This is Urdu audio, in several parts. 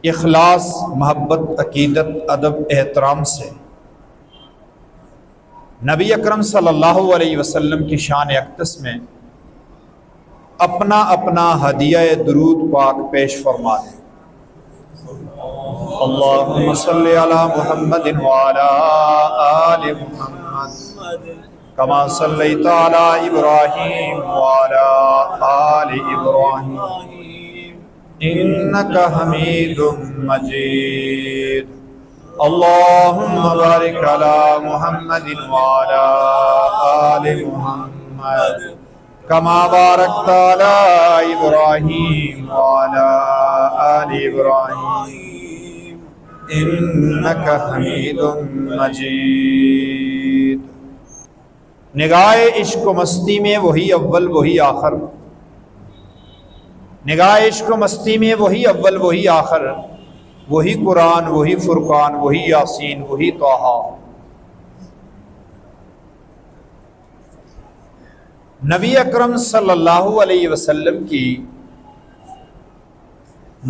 اخلاص، محبت، عقیدت، ادب، احترام سے نبی اکرم صلی اللہ علیہ وسلم کی شان اقدس میں اپنا اپنا ہدیہ درود پاک پیش فرما دیں۔ اللہم صلی علی محمد وعلی آل محمد کما صلیت علی ابراہیم وعلی آل ابراہیم انک حمید مجید۔ اللہم بارک علی محمد وعلی آل محمد کما بارکت علی ابراہیم وعلی آل ابراہیم انک حمید مجید۔ نگاہ عشق و مستی میں وہی اول وہی آخر، نگاہ عشق و مستی میں وہی اول وہی آخر، وہی قرآن، وہی فرقان، وہی یاسین، وہی طٰہٰ۔ نبی اکرم صلی اللہ علیہ وسلم کی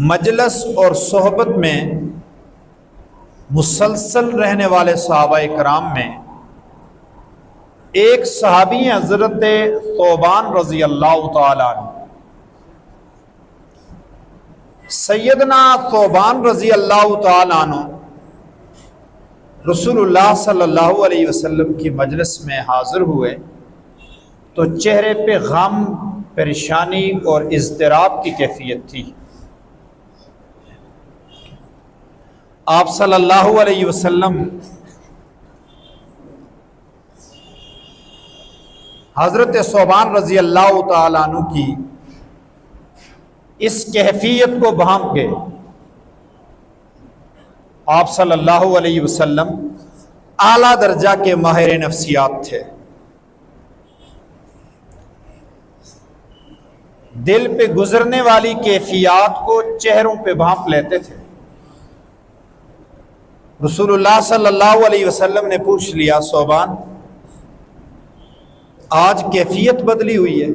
مجلس اور صحبت میں مسلسل رہنے والے صحابہ کرام میں ایک صحابی حضرت ثوبان رضی اللہ تعالیٰ عنہ۔ سیدنا ثوبان رضی اللہ تعالیٰ عنہ رسول اللہ صلی اللہ علیہ وسلم کی مجلس میں حاضر ہوئے تو چہرے پہ غم، پریشانی اور اضطراب کی کیفیت تھی۔ آپ صلی اللہ علیہ وسلم حضرت ثوبان رضی اللہ تعالیٰ عنہ کی اس کیفیت کو بھانپ گئے۔ آپ صلی اللہ علیہ وسلم اعلیٰ درجہ کے ماہر نفسیات تھے، دل پہ گزرنے والی کیفیات کو چہروں پہ بھانپ لیتے تھے۔ رسول اللہ صلی اللہ علیہ وسلم نے پوچھ لیا، ثوبان آج کیفیت بدلی ہوئی ہے،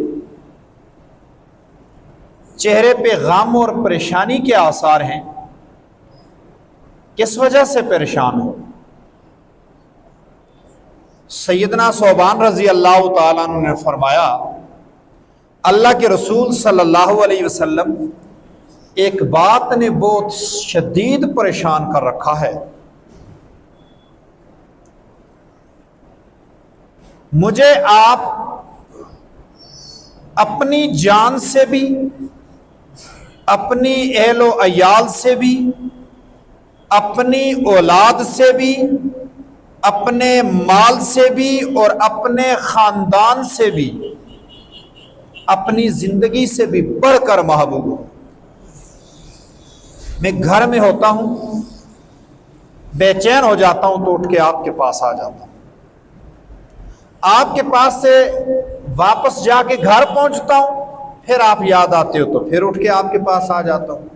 چہرے پہ غم اور پریشانی کے آثار ہیں، کس وجہ سے پریشان ہو؟ سیدنا ثوبان رضی اللہ تعالیٰ عنہ نے فرمایا، اللہ کے رسول صلی اللہ علیہ وسلم ایک بات نے بہت شدید پریشان کر رکھا ہے، مجھے آپ اپنی جان سے بھی، اپنی اہل و عیال سے بھی، اپنی اولاد سے بھی، اپنے مال سے بھی اور اپنے خاندان سے بھی، اپنی زندگی سے بھی بڑھ کر محبوب ہوں۔ میں گھر میں ہوتا ہوں، بے چین ہو جاتا ہوں تو اٹھ کے آپ کے پاس آ جاتا ہوں، آپ کے پاس سے واپس جا کے گھر پہنچتا ہوں، پھر آپ یاد آتے ہو تو پھر اٹھ کے آپ کے پاس آ جاتا ہوں،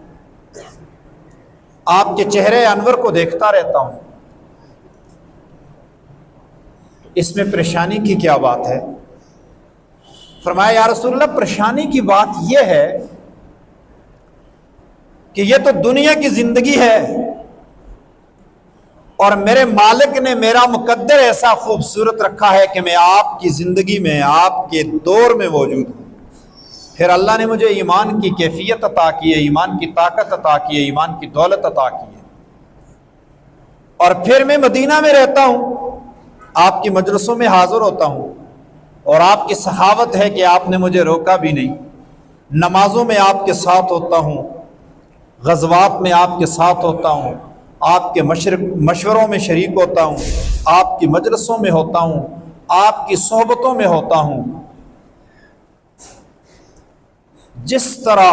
آپ کے چہرے انور کو دیکھتا رہتا ہوں۔ اس میں پریشانی کی کیا بات ہے؟ فرمایا، یا رسول اللہ، پریشانی کی بات یہ ہے کہ یہ تو دنیا کی زندگی ہے اور میرے مالک نے میرا مقدر ایسا خوبصورت رکھا ہے کہ میں آپ کی زندگی میں، آپ کے دور میں موجود ہوں۔ پھر اللہ نے مجھے ایمان کی کیفیت عطا کی ہے، ایمان کی طاقت عطا کی ہے، ایمان کی دولت عطا کی ہے، اور پھر میں مدینہ میں رہتا ہوں، آپ کی مجلسوں میں حاضر ہوتا ہوں، اور آپ کی سخاوت ہے کہ آپ نے مجھے روکا بھی نہیں، نمازوں میں آپ کے ساتھ ہوتا ہوں، غزوات میں آپ کے ساتھ ہوتا ہوں، آپ کے مشوروں میں شریک ہوتا ہوں، آپ کی مجلسوں میں ہوتا ہوں، آپ کی صحبتوں میں ہوتا ہوں۔ جس طرح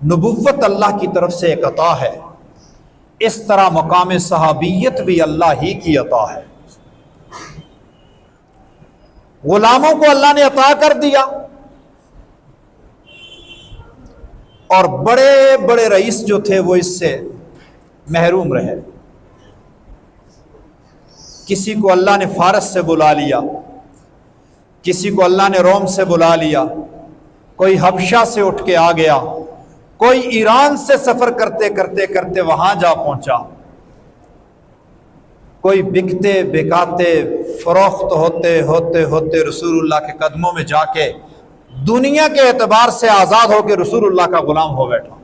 نبوت اللہ کی طرف سے ایک عطا ہے، اس طرح مقام صحابیت بھی اللہ ہی کی عطا ہے۔ غلاموں کو اللہ نے عطا کر دیا، اور بڑے بڑے رئیس جو تھے وہ اس سے محروم رہے۔ کسی کو اللہ نے فارس سے بلا لیا، کسی کو اللہ نے روم سے بلا لیا، کوئی حبشہ سے اٹھ کے آ گیا، کوئی ایران سے سفر کرتے کرتے کرتے وہاں جا پہنچا، کوئی بکتے بکاتے فروخت ہوتے ہوتے ہوتے رسول اللہ کے قدموں میں جا کے دنیا کے اعتبار سے آزاد ہو کے رسول اللہ کا غلام ہو بیٹھا۔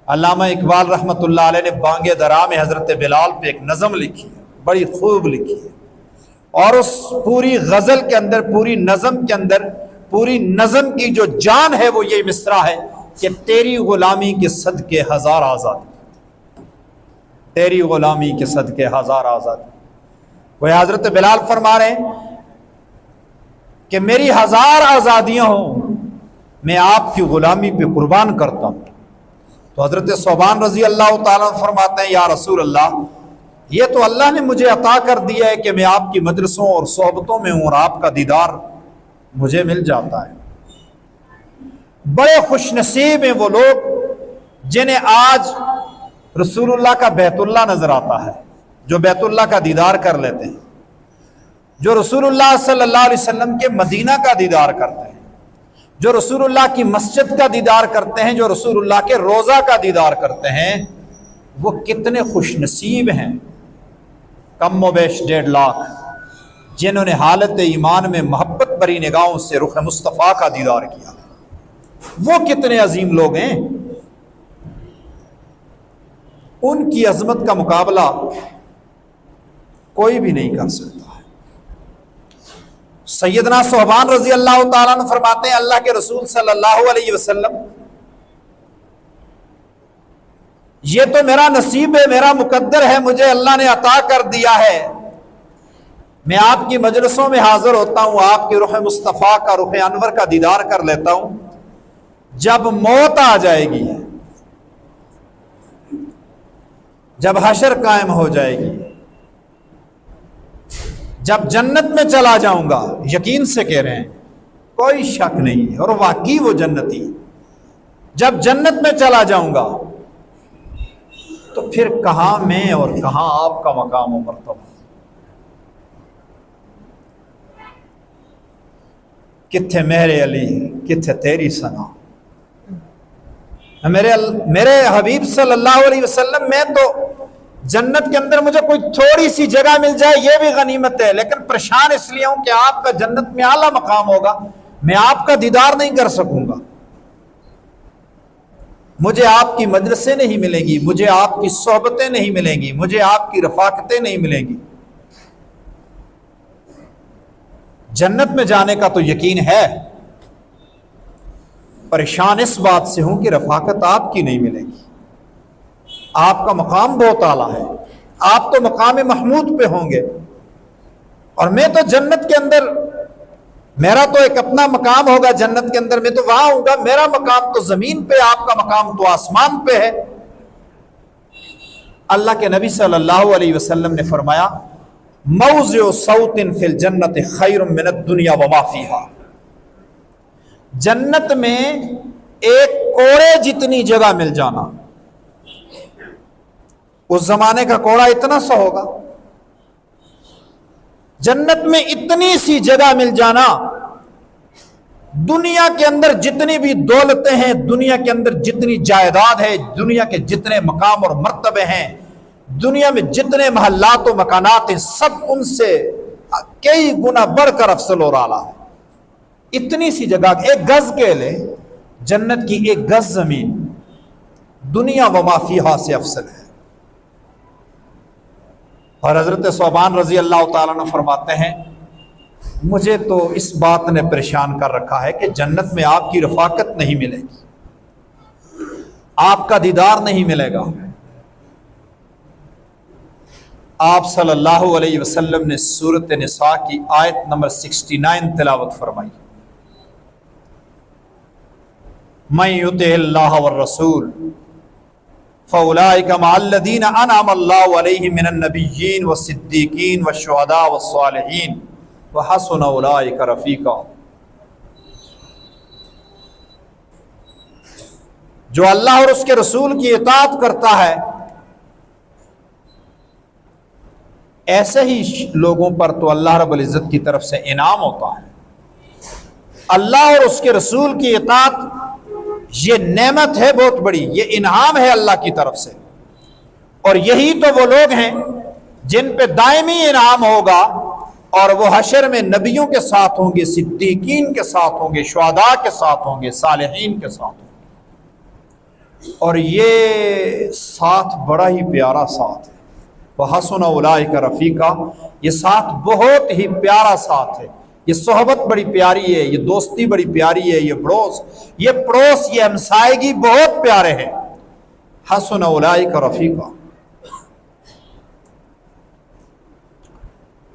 علامہ اقبال رحمۃ اللہ علیہ نے بانگ درا میں حضرت بلال پہ ایک نظم لکھی ہے، بڑی خوب لکھی ہے، اور اس پوری غزل کے اندر، پوری نظم کے اندر، پوری نظم کی جو جان ہے وہ یہ مصرع ہے کہ تیری غلامی کے صدقے ہزار آزاد، تیری غلامی کے صدقے ہزار آزاد۔ وہ حضرت بلال فرما رہے ہیں کہ میری ہزار آزادیاں ہوں، میں آپ کی غلامی پہ قربان کرتا ہوں۔ تو حضرت ثوبان رضی اللہ تعالیٰ فرماتے ہیں یا رسول اللہ، یہ تو اللہ نے مجھے عطا کر دیا ہے کہ میں آپ کی مجلسوں اور صحبتوں میں ہوں اور آپ کا دیدار مجھے مل جاتا ہے۔ بڑے خوش نصیب ہیں وہ لوگ جنہیں آج رسول اللہ کا بیت اللہ نظر آتا ہے، جو بیت اللہ کا دیدار کر لیتے ہیں، جو رسول اللہ صلی اللہ علیہ وسلم کے مدینہ کا دیدار کرتے ہیں، جو رسول اللہ کی مسجد کا دیدار کرتے ہیں، جو رسول اللہ کے روضہ کا دیدار کرتے ہیں، وہ کتنے خوش نصیب ہیں۔ کم و بیش 1.5 لاکھ جنہوں نے حالت ایمان میں محبت بری نگاہوں سے رخ مصطفیٰ کا دیدار کیا، وہ کتنے عظیم لوگ ہیں۔ ان کی عظمت کا مقابلہ کوئی بھی نہیں کر سکتا۔ سیدنا ثوبان رضی اللہ تعالیٰ عنہ فرماتے ہیں اللہ کے رسول صلی اللہ علیہ وسلم، یہ تو میرا نصیب ہے، میرا مقدر ہے، مجھے اللہ نے عطا کر دیا ہے، میں آپ کی مجلسوں میں حاضر ہوتا ہوں، آپ کے رخ مصطفیٰ کا، رخ انور کا دیدار کر لیتا ہوں۔ جب موت آ جائے گی، جب حشر قائم ہو جائے گی، جب جنت میں چلا جاؤں گا، یقین سے کہہ رہے ہیں، کوئی شک نہیں، اور واقعی وہ جنتی، جب جنت میں چلا جاؤں گا تو پھر کہاں میں اور کہاں آپ کا مقام و مرتبہ، کتھے میرے علی، کتھے تیری ثنا۔ میرے حبیب صلی اللہ علیہ وسلم، میں تو جنت کے اندر مجھے کوئی تھوڑی سی جگہ مل جائے یہ بھی غنیمت ہے، لیکن پریشان اس لیے ہوں کہ آپ کا جنت میں اعلیٰ مقام ہوگا، میں آپ کا دیدار نہیں کر سکوں گا، مجھے آپ کی مجلسیں نہیں ملیں گی، مجھے آپ کی صحبتیں نہیں ملیں گی، مجھے آپ کی رفاقتیں نہیں ملیں گی۔ جنت میں جانے کا تو یقین ہے، پریشان اس بات سے ہوں کہ رفاقت آپ کی نہیں ملے گی۔ آپ کا مقام بہت اعلیٰ ہے، آپ تو مقام محمود پہ ہوں گے، اور میں تو جنت کے اندر، میرا تو ایک اپنا مقام ہوگا جنت کے اندر، میں تو وہاں ہوں گا، میرا مقام تو زمین پہ، آپ کا مقام تو آسمان پہ ہے۔ اللہ کے نبی صلی اللہ علیہ وسلم نے فرمایا موضع صوت فی الجنت خیر من الدنیا وما فیہا، جنت میں ایک کوڑے جتنی جگہ مل جانا، اس زمانے کا کوڑا اتنا سا ہوگا، جنت میں اتنی سی جگہ مل جانا، دنیا کے اندر جتنی بھی دولتیں ہیں، دنیا کے اندر جتنی جائیداد ہے، دنیا کے جتنے مقام اور مرتبے ہیں، دنیا میں جتنے محلات و مکانات ہیں، سب ان سے کئی گنا بڑھ کر افضل اور اعلیٰ ہے۔ اتنی سی جگہ، ایک گز کے لے، جنت کی ایک گز زمین دنیا وما فیہا سے افضل ہے۔ اور حضرت ثوبان رضی اللہ تعالیٰ عنہ فرماتے ہیں مجھے تو اس بات نے پریشان کر رکھا ہے کہ جنت میں آپ کی رفاقت نہیں ملے گی، آپ کا دیدار نہیں ملے گا۔ آپ صلی اللہ علیہ وسلم نے سورۃ نساء کی آیت نمبر 69 تلاوت فرمائی، من یطع اللہ والرسول فَأُولَٰئِكَ مَعَ الَّذِينَ أَنْعَمَ اللَّهُ عَلَيْهِم مِّنَ النَّبِيِّينَ وَالصِّدِّيقِينَ وَالشُّهَدَاءِ وَالصَّالِحِينَ وَحَسُنَ أُولَٰئِكَ رَفِيقًا۔ جو اللہ اور اس کے رسول کی اطاعت کرتا ہے، ایسے ہی لوگوں پر تو اللہ رب العزت کی طرف سے انعام ہوتا ہے۔ اللہ اور اس کے رسول کی اطاعت یہ نعمت ہے بہت بڑی، یہ انعام ہے اللہ کی طرف سے، اور یہی تو وہ لوگ ہیں جن پہ دائمی انعام ہوگا، اور وہ حشر میں نبیوں کے ساتھ ہوں گے، صدیقین کے ساتھ ہوں گے، شہداء کے ساتھ ہوں گے، صالحین کے ساتھ ہوں گے۔ اور یہ ساتھ بڑا ہی پیارا ساتھ ہے، وَحَسُنَ أُولَٰئِكَ رَفِيقًا، یہ ساتھ بہت ہی پیارا ساتھ ہے، یہ صحبت بڑی پیاری ہے، یہ دوستی بڑی پیاری ہے، یہ پڑوس، یہ ہمسائیگی بہت پیارے ہیں۔ حَسُنَ أُولَٰئِكَ رَفِيقًا۔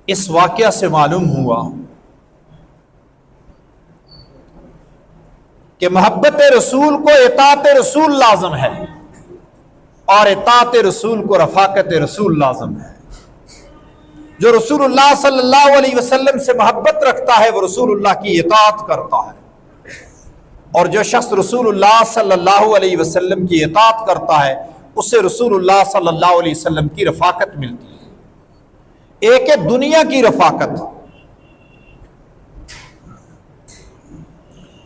اس واقعہ سے معلوم ہوا کہ محبت رسول کو اطاعت رسول لازم ہے، اور اطاعت رسول کو رفاقت رسول لازم ہے۔ جو رسول اللہ صلی اللہ علیہ وسلم سے محبت رکھتا ہے وہ رسول اللہ کی اطاعت کرتا ہے، اور جو شخص رسول اللہ صلی اللہ علیہ وسلم کی اطاعت کرتا ہے اسے رسول اللہ صلی اللہ علیہ وسلم کی رفاقت ملتی ہے۔ ایک ہے دنیا کی رفاقت،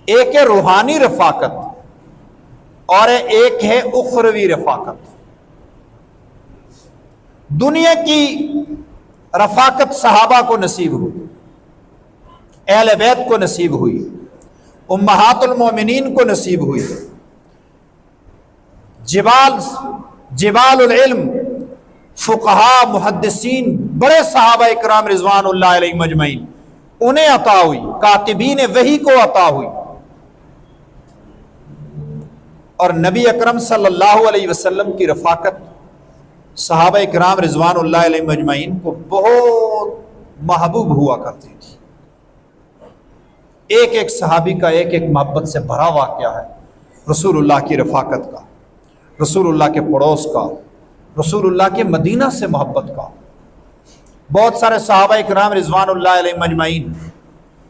ایک ہے روحانی رفاقت، اور ایک ہے اخروی رفاقت۔ دنیا کی رفاقت صحابہ کو نصیب ہوئی، اہل بیت کو نصیب ہوئی، امہات المومنین کو نصیب ہوئی، جبال العلم، فقہاء، محدثین، بڑے صحابہ اکرام رضوان اللہ علیہ مجمعین، انہیں عطا ہوئی، کاتبین وحی کو عطا ہوئی، اور نبی اکرم صلی اللہ علیہ وسلم کی رفاقت صحابہ اکرام رضوان اللہ علیہ مجمعین کو بہت محبوب ہوا کرتی تھی۔ ایک ایک صحابی کا ایک ایک محبت سے بھرا واقعہ ہے رسول اللہ کی رفاقت کا، رسول اللہ کے پڑوس کا، رسول اللہ کے مدینہ سے محبت کا۔ بہت سارے صحابہ اکرام رضوان اللہ علیہ مجمعین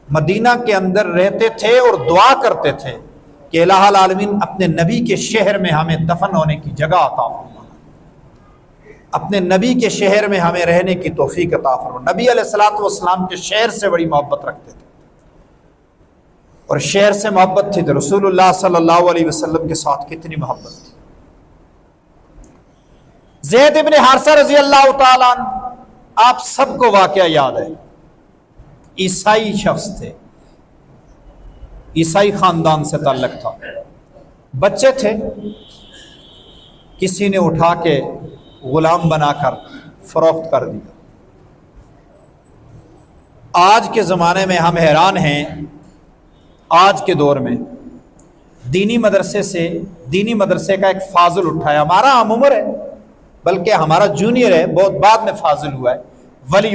مدینہ کے اندر رہتے تھے اور دعا کرتے تھے کہ الہ العالمین اپنے نبی کے شہر میں ہمیں دفن ہونے کی جگہ عطا فرما، اپنے نبی کے شہر میں ہمیں رہنے کی توفیق عطا فرما۔ نبی علیہ الصلوۃ والسلام کے شہر سے بڑی محبت رکھتے تھے، اور شہر سے محبت تھی تو رسول اللہ صلی اللہ علیہ وسلم کے ساتھ کتنی محبت تھی۔ زید ابن حارثہ رضی اللہ تعالیٰ عنہ، آپ سب کو واقعہ یاد ہے، عیسائی شخص تھے، عیسائی خاندان سے تعلق تھا، بچے تھے، کسی نے اٹھا کے غلام بنا کر فروخت کر دیا۔ آج کے زمانے میں ہم حیران ہیں، آج کے دور میں دینی مدرسے کا ایک فاضل اٹھایا، ہمارا ہم عمر ہے بلکہ ہمارا جونیئر ہے، بہت بعد میں فاضل ہوا ہے، ولی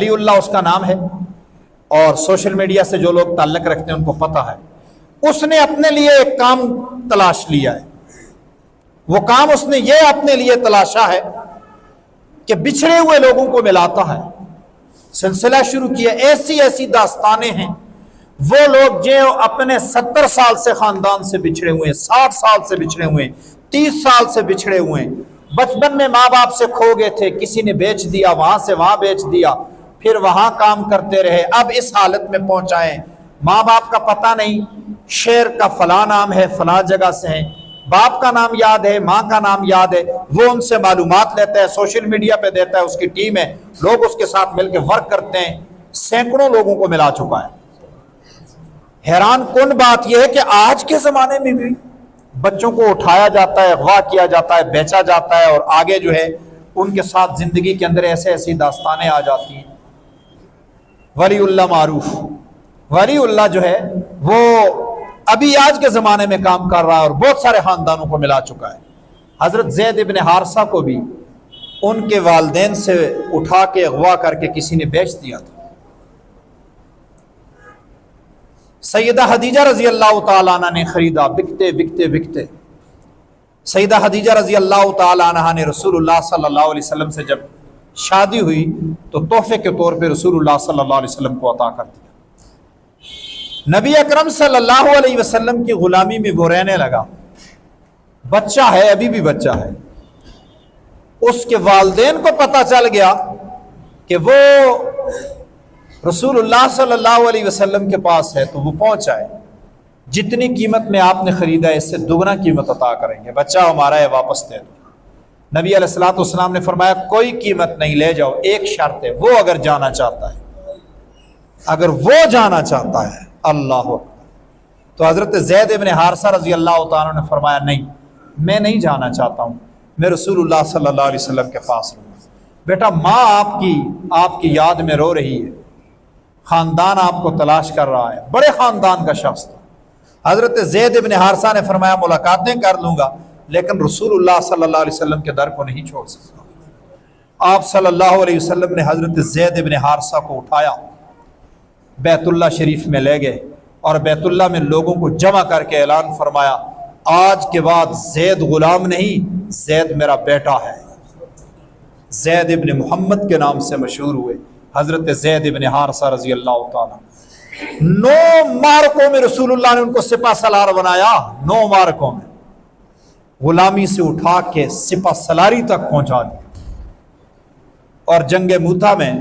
اللہ اس کا نام ہے، اور سوشل میڈیا سے جو لوگ تعلق رکھتے ہیں ان کو پتہ ہے۔ اس نے اپنے لیے ایک کام تلاش لیا ہے، وہ کام اس نے یہ اپنے لیے تلاشا ہے کہ بچھڑے ہوئے لوگوں کو ملاتا ہے۔ سلسلہ شروع کیا، ایسی داستانیں ہیں، وہ لوگ جو اپنے 70 سال سے خاندان سے بچھڑے ہوئے، 60 سال سے بچھڑے ہوئے، 30 سال سے بچھڑے ہوئے، بچپن میں ماں باپ سے کھو گئے تھے، کسی نے بیچ دیا، وہاں سے وہاں بیچ دیا، پھر وہاں کام کرتے رہے، اب اس حالت میں پہنچائیں، ماں باپ کا پتہ نہیں، شہر کا فلاں نام ہے، فلاں جگہ سے ہیں، باپ کا نام یاد ہے، ماں کا نام یاد ہے، وہ ان سے معلومات لیتا ہے، سوشل میڈیا پہ دیتا ہے، اس کی ٹیم ہے، لوگ اس کے ساتھ مل کے ورک کرتے ہیں، سینکڑوں لوگوں کو ملا چکا ہے۔ حیران کن بات یہ ہے کہ آج کے زمانے میں بھی بچوں کو اٹھایا جاتا ہے، اغوا کیا جاتا ہے، بیچا جاتا ہے، اور آگے جو ہے ان کے ساتھ زندگی کے اندر ایسی داستانیں آ جاتی ہیں۔ ولی اللہ معروف، ولی اللہ جو ہے وہ ابھی آج کے زمانے میں کام کر رہا ہے اور بہت سارے خاندانوں کو ملا چکا ہے۔ حضرت زید ابن حارثہ کو بھی ان کے والدین سے اٹھا کے اغوا کر کے کسی نے بیچ دیا تھا۔ سیدہ خدیجہ رضی اللہ تعالیٰ عنہ نے خریدا، بکتے سیدہ خدیجہ رضی اللہ تعالیٰ عنہ نے رسول اللہ صلی اللہ علیہ وسلم سے جب شادی ہوئی تو تحفے کے طور پہ رسول اللہ صلی اللہ علیہ وسلم کو عطا کر دیا۔ نبی اکرم صلی اللہ علیہ وسلم کی غلامی میں وہ رہنے لگا، بچہ ہے، ابھی بھی بچہ ہے۔ اس کے والدین کو پتہ چل گیا کہ وہ رسول اللہ صلی اللہ علیہ وسلم کے پاس ہے، تو وہ پہنچ آئے، جتنی قیمت میں آپ نے خریدا ہے اس سے دگنا قیمت عطا کریں گے، بچہ ہمارا ہے واپس دے دو۔ نبی علیہ الصلوۃ والسلام نے فرمایا کوئی قیمت نہیں، لے جاؤ، ایک شرط ہے، وہ اگر جانا چاہتا ہے، اگر وہ جانا چاہتا ہے۔ اللہ اکبر۔ تو حضرت زید ابن حارثہ رضی اللہ تعالیٰ نے فرمایا نہیں، میں نہیں جانا چاہتا ہوں، میں رسول اللہ صلی اللہ علیہ وسلم کے پاس رہوں گا۔ بیٹا ماں آپ کی یاد میں رو رہی ہے، خاندان آپ کو تلاش کر رہا ہے، بڑے خاندان کا شخص تھا۔ حضرت زید ابن حارثہ نے فرمایا ملاقاتیں کر لوں گا لیکن رسول اللہ صلی اللہ علیہ وسلم کے در کو نہیں چھوڑ سکتا۔ آپ صلی اللہ علیہ وسلم نے حضرت زید ابن حارثہ کو اٹھایا، بیت اللہ شریف میں لے گئے اور بیت اللہ میں لوگوں کو جمع کر کے اعلان فرمایا آج کے بعد زید غلام نہیں، زید میرا بیٹا ہے۔ زید ابن محمد کے نام سے مشہور ہوئے حضرت زید ابن حارثہ رضی اللہ تعالیٰ۔ 9 مارکوں میں رسول اللہ نے ان کو سپہ سالار بنایا، 9 مارکوں میں غلامی سے اٹھا کے سپہ سالاری تک پہنچا دیا۔ اور جنگ موتا میں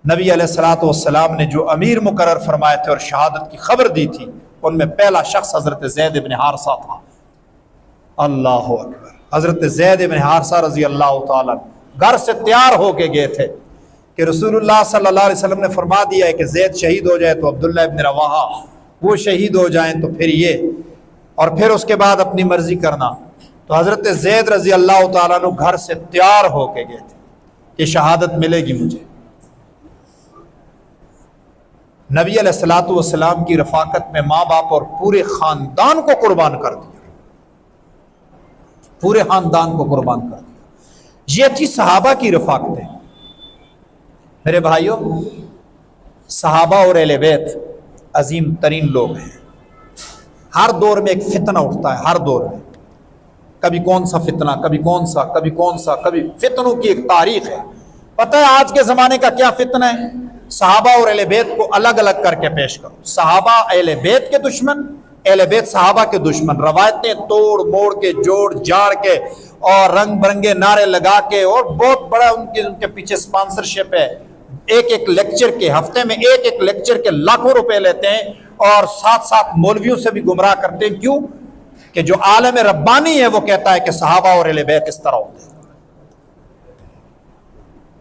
نبی علیہ الصلوۃ والسلام نے جو امیر مقرر فرمائے تھے اور شہادت کی خبر دی تھی ان میں پہلا شخص حضرت زید ابن حارثہ تھا۔ اللہ اکبر۔ حضرت زید ابن حارثہ رضی اللہ تعالیٰ گھر سے تیار ہو کے گئے تھے کہ رسول اللہ صلی اللہ علیہ وسلم نے فرما دیا ہے کہ زید شہید ہو جائے تو عبداللہ ابن رواحہ، وہ شہید ہو جائیں تو پھر یہ، اور پھر اس کے بعد اپنی مرضی کرنا۔ تو حضرت زید رضی اللہ تعالیٰ نے گھر سے تیار ہو کے گئے تھے کہ شہادت ملے گی مجھے۔ نبی علیہ الصلوۃ والسلام کی رفاقت میں ماں باپ اور پورے خاندان کو قربان کر دیا، پورے خاندان کو قربان کر دیا۔ یہ تھی صحابہ کی رفاقتیں۔ میرے بھائیوں، صحابہ اور اہل بیت عظیم ترین لوگ ہیں۔ ہر دور میں ایک فتنہ اٹھتا ہے، ہر دور میں کبھی کون سا فتنہ، کبھی کون سا، کبھی کون سا، کبھی فتنوں کی ایک تاریخ ہے۔ پتہ ہے آج کے زمانے کا کیا فتنہ ہے؟ صحابہ اور اہل بیت کو الگ الگ کر کے پیش کرو۔ صحابہ اہل بیت کے دشمن، اہل بیت صحابہ کے دشمن، روایتیں توڑ موڑ کے جوڑ جاڑ کے اور رنگ برنگے نعرے لگا کے، اور بہت بڑا ان کے پیچھے سپانسرشپ ہے۔ ایک لیکچر کے، ہفتے میں ایک لیکچر کے لاکھوں روپے لیتے ہیں اور ساتھ ساتھ مولویوں سے بھی گمراہ کرتے ہیں۔ کیوں؟ کہ جو عالم ربانی ہے وہ کہتا ہے کہ صحابہ اور اہل بیت اس طرح ہوتے ہیں۔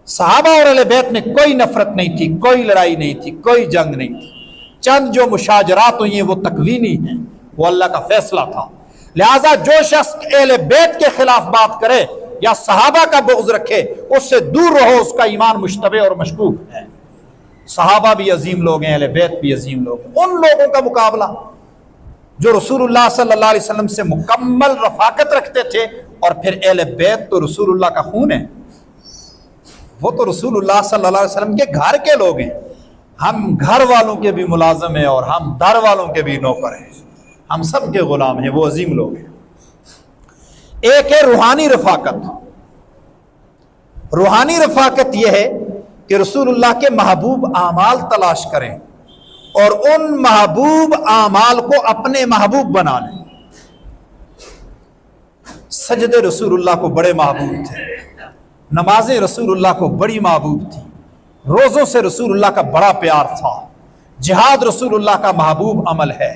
صحابہ اور اہل بیت میں کوئی نفرت نہیں تھی، کوئی لڑائی نہیں تھی، کوئی جنگ نہیں تھی۔ چند جو مشاجرات ہوئی ہیں وہ تکوینی ہیں، وہ اللہ کا فیصلہ تھا۔ لہٰذا جو شخص اہل بیت کے خلاف بات کرے یا صحابہ کا بغض رکھے اس سے دور رہو، اس کا ایمان مشتبہ اور مشکوک ہے۔ صحابہ بھی عظیم لوگ ہیں، اہل بیت بھی عظیم لوگ ہیں۔ ان لوگوں کا مقابلہ جو رسول اللہ صلی اللہ علیہ وسلم سے مکمل رفاقت رکھتے تھے، اور پھر اہل بیت تو رسول اللہ کا خون ہے، وہ تو رسول اللہ صلی اللہ علیہ وسلم کے گھر کے لوگ ہیں۔ ہم گھر والوں کے بھی ملازم ہیں اور ہم در والوں کے بھی نوکر ہیں، ہم سب کے غلام ہیں، وہ عظیم لوگ ہیں۔ ایک ہے روحانی رفاقت۔ روحانی رفاقت یہ ہے کہ رسول اللہ کے محبوب اعمال تلاش کریں اور ان محبوب اعمال کو اپنے محبوب بنا لیں۔ سجدے رسول اللہ کو بڑے محبوب تھے، نمازیں رسول اللہ کو بڑی محبوب تھی، روزوں سے رسول اللہ کا بڑا پیار تھا، جہاد رسول اللہ کا محبوب عمل ہے،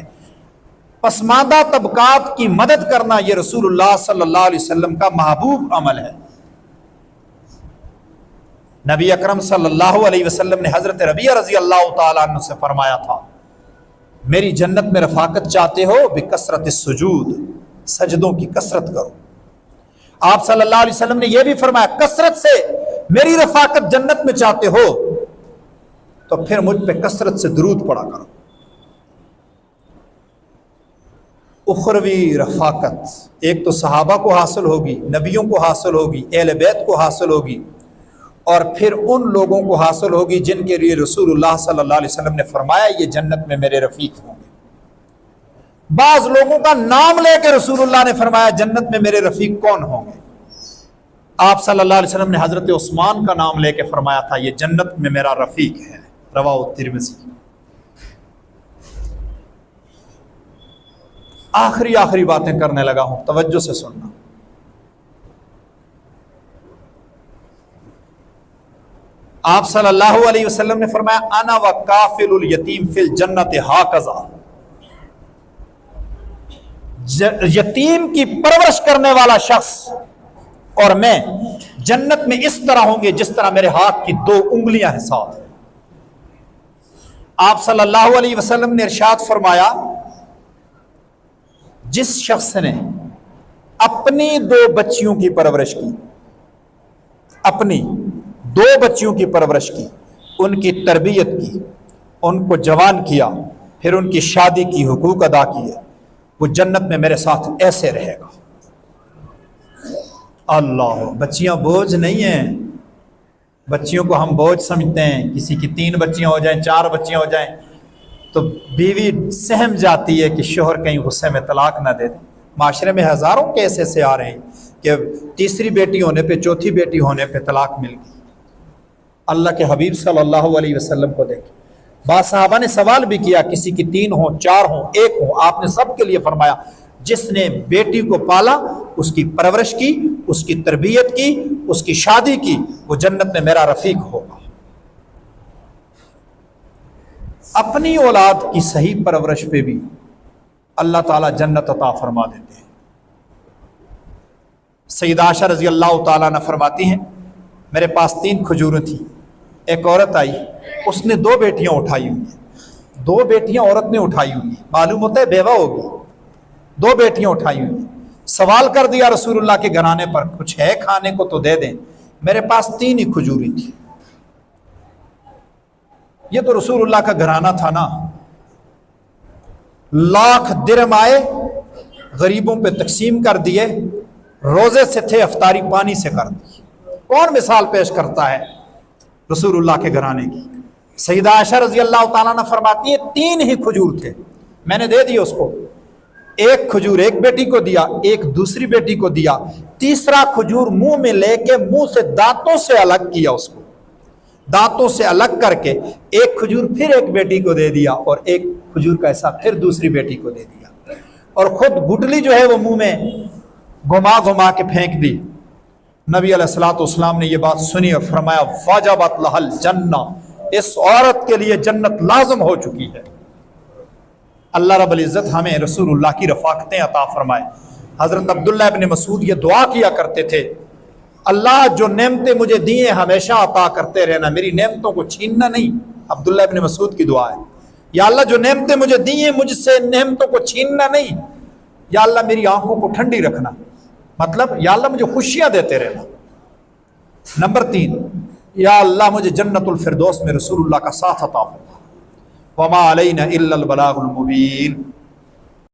پسماندہ طبقات کی مدد کرنا یہ رسول اللہ صلی اللہ علیہ وسلم کا محبوب عمل ہے۔ نبی اکرم صلی اللہ علیہ وسلم نے حضرت ربیعہ رضی اللہ تعالیٰ عنہ سے فرمایا تھا میری جنت میں رفاقت چاہتے ہو بکثرت السجود، سجدوں کی کثرت کرو۔ آپ صلی اللہ علیہ وسلم نے یہ بھی فرمایا کثرت سے میری رفاقت جنت میں چاہتے ہو تو پھر مجھ پہ کثرت سے درود پڑا کرو۔ اخروی رفاقت ایک تو صحابہ کو حاصل ہوگی، نبیوں کو حاصل ہوگی، اہل بیت کو حاصل ہوگی، اور پھر ان لوگوں کو حاصل ہوگی جن کے لیے رسول اللہ صلی اللہ علیہ وسلم نے فرمایا یہ جنت میں میرے رفیق ہوں گے۔ بعض لوگوں کا نام لے کے رسول اللہ نے فرمایا جنت میں میرے رفیق کون ہوں گے۔ آپ صلی اللہ علیہ وسلم نے حضرت عثمان کا نام لے کے فرمایا تھا یہ جنت میں میرا رفیق ہے، رواہ ترمذی۔ آخری باتیں کرنے لگا ہوں، توجہ سے سننا۔ آپ صلی اللہ علیہ وسلم نے فرمایا انا وکافل الیتیم فی الجنت ہاکذا، یتیم کی پرورش کرنے والا شخص اور میں جنت میں اس طرح ہوں گے جس طرح میرے ہاتھ کی 2 انگلیاں ہیں ساتھ۔ آپ صلی اللہ علیہ وسلم نے ارشاد فرمایا، جس شخص نے اپنی 2 بچیوں کی پرورش کی، اپنی 2 بچیوں کی پرورش کی، ان کی تربیت کی، ان کو جوان کیا، پھر ان کی شادی کی، حقوق ادا کیے، وہ جنت میں میرے ساتھ ایسے رہے گا۔ اللہ، بچیاں بوجھ نہیں ہیں۔ بچیوں کو ہم بوجھ سمجھتے ہیں، کسی کی 3 بچیاں ہو جائیں، 4 بچیاں ہو جائیں تو بیوی سہم جاتی ہے کہ شوہر کہیں غصے میں طلاق نہ دے دے۔ معاشرے میں ہزاروں کیس ایسے آ رہے ہیں کہ تیسری بیٹی ہونے پہ، چوتھی بیٹی ہونے پہ طلاق مل گئی۔ اللہ کے حبیب صلی اللہ علیہ وسلم کو دیکھیں، بعض صحابہ نے سوال بھی کیا، کسی کی 3 ہوں، 4 ہوں، 1 ہوں، آپ نے سب کے لیے فرمایا جس نے بیٹی کو پالا، اس کی پرورش کی، اس کی تربیت کی، اس کی شادی کی، وہ جنت میں میرا رفیق ہوگا۔ اپنی اولاد کی صحیح پرورش پہ بھی اللہ تعالیٰ جنت عطا فرما دیتے ہیں۔ سیدہ عائشہ رضی اللہ تعالیٰ عنہ فرماتی ہیں، میرے پاس 3 کھجوریں تھیں، ایک عورت آئی، اس نے 2 بیٹیاں اٹھائی ہوئی ہیں، 2 بیٹیاں عورت نے اٹھائی ہوئی ہیں، معلوم ہوتا ہے بیوہ ہوگی، 2 بیٹیاں اٹھائی ہوئی ہیں۔ سوال کر دیا رسول اللہ کے گھرانے پر، کچھ ہے کھانے کو تو دے دیں، میرے پاس 3 ہی کھجوریں تھی۔ یہ تو رسول اللہ کا گھرانہ تھا نا، لاکھ درہم آئے، غریبوں پہ تقسیم کر دیے، روزے سے تھے افطاری پانی سے کر دی۔ کون مثال پیش کرتا ہے رسول اللہ کے گھرانے کی؟ سیدہ عائشہ رضی اللہ تعالیٰ عنہ فرماتی ہے 3 ہی کھجور تھے، میں نے دے دی اس کو، 1 کھجور ایک بیٹی کو دیا، 1 دوسری بیٹی کو دیا، تیسرا کھجور منہ میں لے کے منہ سے دانتوں سے الگ کیا، اس کو دانتوں سے الگ کر کے 1 کھجور پھر ایک بیٹی کو دے دیا، اور 1 کھجور کا ایسا پھر دوسری بیٹی کو دے دیا، اور خود گٹلی جو ہے وہ منہ میں گھما گھما کے پھینک دی۔ نبی علیہ الصلوۃ والسلام نے یہ بات سنی اور فرمایا وجبت لها الجنہ، اس عورت کے لیے جنت لازم ہو چکی ہے۔ اللہ رب العزت ہمیں رسول اللہ کی رفاقتیں عطا فرمائے۔ حضرت عبداللہ ابن مسعود یہ دعا کیا کرتے تھے، اللہ جو نعمتیں مجھے دی ہیں ہمیشہ عطا کرتے رہنا، میری نعمتوں کو چھیننا نہیں۔ عبداللہ ابن مسعود کی دعا ہے، یا اللہ جو نعمتیں مجھے دی ہیں مجھ سے نعمتوں کو چھیننا نہیں، یا اللہ میری آنکھوں کو ٹھنڈی رکھنا، مطلب یا اللہ مجھے خوشیاں دیتے رہنا۔ نمبر 3، یا اللہ مجھے جنت الفردوس میں رسول اللہ کا ساتھ عطا فرما۔ وما علینا الا البلاغ المبین۔